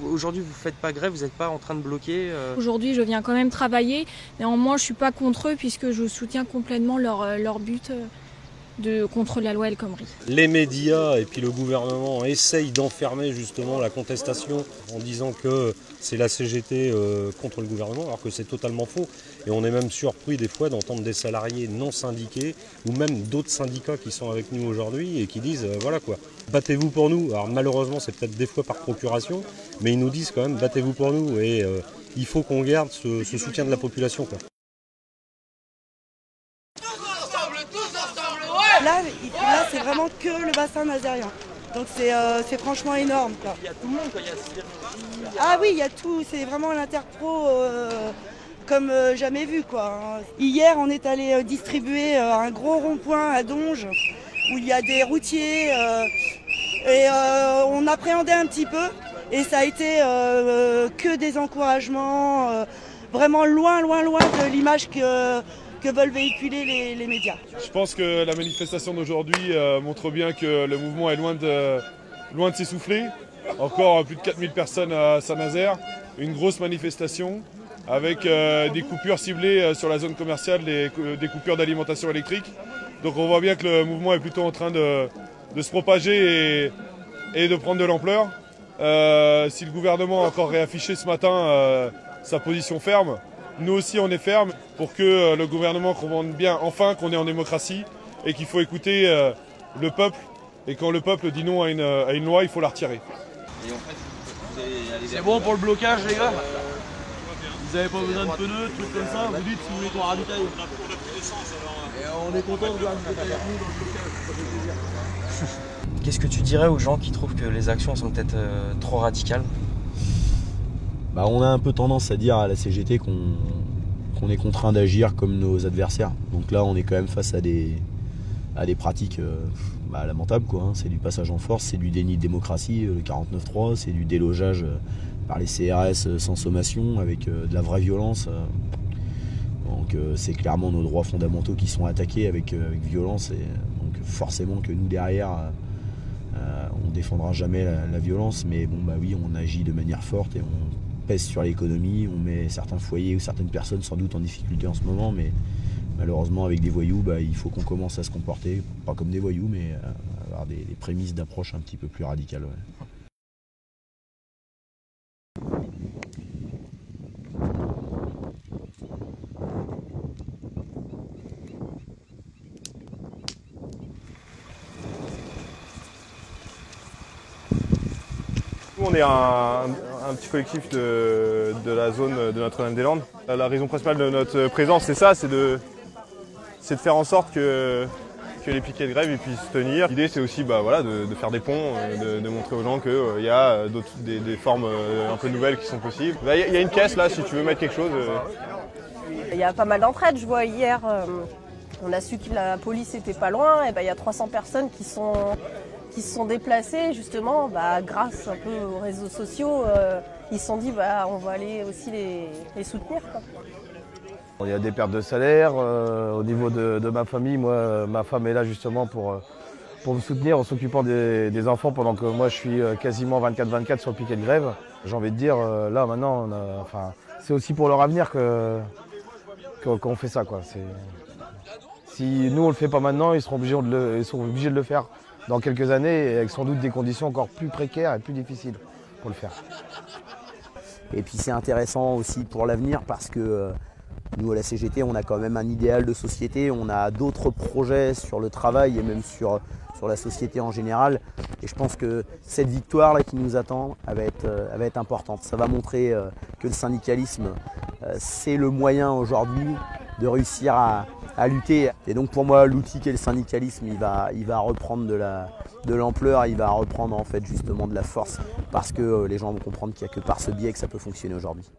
Aujourd'hui, vous ne faites pas grève, vous n'êtes pas en train de bloquer Aujourd'hui, je viens quand même travailler. Néanmoins, je ne suis pas contre eux puisque je soutiens complètement leur but contre la loi El Khomri. Les médias et puis le gouvernement essayent d'enfermer justement la contestation en disant que c'est la CGT contre le gouvernement, alors que c'est totalement faux. Et on est même surpris des fois d'entendre des salariés non syndiqués ou même d'autres syndicats qui sont avec nous aujourd'hui et qui disent voilà quoi, battez-vous pour nous. Alors malheureusement c'est peut-être des fois par procuration, mais ils nous disent quand même battez-vous pour nous et il faut qu'on garde ce soutien de la population, quoi. Là c'est vraiment que le bassin nazérien. Donc c'est franchement énorme, quoi. Il y a tout le monde, quoi. Ah oui, il y a tout. C'est vraiment l'interpro comme jamais vu, quoi. Hier, on est allé distribuer un gros rond-point à Donge où il y a des routiers et on appréhendait un petit peu. Et ça a été que des encouragements, vraiment loin de l'image que veulent véhiculer les médias. Je pense que la manifestation d'aujourd'hui montre bien que le mouvement est loin de s'essouffler. Encore plus de 4000 personnes à Saint-Nazaire, une grosse manifestation avec des coupures ciblées sur la zone commerciale, des coupures d'alimentation électrique. Donc on voit bien que le mouvement est plutôt en train de se propager et de prendre de l'ampleur. Si le gouvernement a encore réaffiché ce matin sa position ferme, nous aussi on est ferme pour que le gouvernement comprenne bien enfin qu'on est en démocratie et qu'il faut écouter le peuple, et quand le peuple dit non à une loi, il faut la retirer. C'est bon pour le blocage, les gars? Vous avez pas besoin de pneus, trucs comme ça? Vous dites si vous voulez qu'on ravitaille. Et on est content de vous ravitailler avec nous dans le blocage. Qu'est-ce que tu dirais aux gens qui trouvent que les actions sont peut-être trop radicales? Bah, on a un peu tendance à dire à la CGT qu'on est contraint d'agir comme nos adversaires. Donc là, on est quand même face à des pratiques lamentables, quoi, hein. C'est du passage en force, c'est du déni de démocratie, le 49.3, c'est du délogeage par les CRS sans sommation, avec de la vraie violence. Donc c'est clairement nos droits fondamentaux qui sont attaqués avec violence. Et donc forcément que nous, derrière, on ne défendra jamais la violence. Mais bon, bah oui, on agit de manière forte et on pèse sur l'économie, on met certains foyers ou certaines personnes sans doute en difficulté en ce moment, mais malheureusement avec des voyous, bah, il faut qu'on commence à se comporter, pas comme des voyous, mais avoir des prémices d'approche un petit peu plus radicales. Ouais. Nous, on est un petit collectif de la zone de Notre-Dame-des-Landes. La raison principale de notre présence, c'est ça, c'est de faire en sorte que les piquets de grève puissent tenir. L'idée, c'est aussi voilà, de faire des ponts, de montrer aux gens qu'il y a des formes un peu nouvelles qui sont possibles. Il y a une caisse là, si tu veux mettre quelque chose. Il y a pas mal d'entraide. Je vois hier, on a su que la police était pas loin. Et il y a 300 personnes qui se sont déplacés justement grâce un peu aux réseaux sociaux. Ils se sont dit on va aller aussi les soutenir, quoi. Il y a des pertes de salaire. Au niveau de ma famille, moi, ma femme est là justement pour me soutenir en s'occupant des enfants pendant que moi je suis quasiment 24/24 sur le piquet de grève. J'ai envie de dire, là maintenant, c'est aussi pour leur avenir qu'on fait ça, quoi. Si nous on le fait pas maintenant, ils seront obligés de le faire dans quelques années, et avec sans doute des conditions encore plus précaires et plus difficiles pour le faire. Et puis c'est intéressant aussi pour l'avenir parce que nous à la CGT on a quand même un idéal de société, on a d'autres projets sur le travail et même sur la société en général. Et je pense que cette victoire là qui nous attend elle va être importante. Ça va montrer que le syndicalisme c'est le moyen aujourd'hui de réussir à lutter. Et donc pour moi l'outil qu'est le syndicalisme il va reprendre de l'ampleur, il va reprendre en fait justement de la force parce que les gens vont comprendre qu'il n'y a que par ce biais que ça peut fonctionner aujourd'hui.